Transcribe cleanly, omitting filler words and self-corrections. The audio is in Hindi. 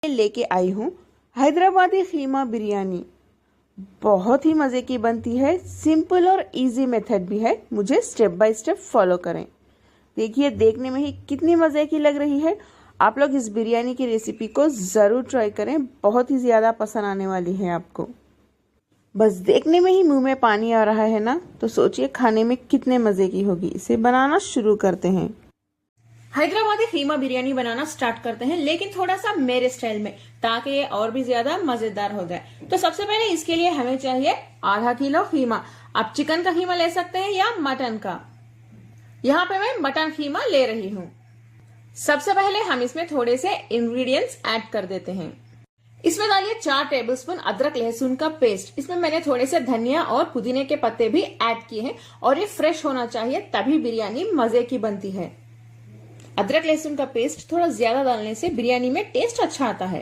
लेके आई हूँ हैदराबादी कीमा बिरयानी। बहुत ही मज़े की बनती है, सिंपल और इजी मेथड भी है। मुझे स्टेप बाय स्टेप फॉलो करें। देखिए, देखने में ही कितनी मज़े की लग रही है। आप लोग इस बिरयानी की रेसिपी को ज़रूर ट्राई करें, बहुत ही ज़्यादा पसंद आने वाली है आपको। बस देखने में ही मुंह में पानी आ रहा है ना, तो सोचिए खाने में कितने मज़े की होगी। इसे बनाना शुरू करते हैं। हैदराबादी कीमा बिरयानी बनाना स्टार्ट करते हैं, लेकिन थोड़ा सा मेरे स्टाइल में, ताकि ये और भी ज्यादा मजेदार हो जाए। तो सबसे पहले इसके लिए हमें चाहिए आधा किलो कीमा। आप चिकन का कीमा ले सकते हैं या मटन का। यहाँ पे मैं मटन कीमा ले रही हूँ। सबसे पहले हम इसमें थोड़े से इंग्रेडिएंट्स ऐड कर देते हैं। इसमें डालिए 4 टेबलस्पून अदरक लहसुन का पेस्ट। इसमें मैंने थोड़े से धनिया और पुदीने के पत्ते भी ऐड किए हैं, और ये फ्रेश होना चाहिए, तभी बिरयानी मजे की बनती है। अदरक लहसुन का पेस्ट थोड़ा ज्यादा डालने से बिरयानी में टेस्ट अच्छा आता है।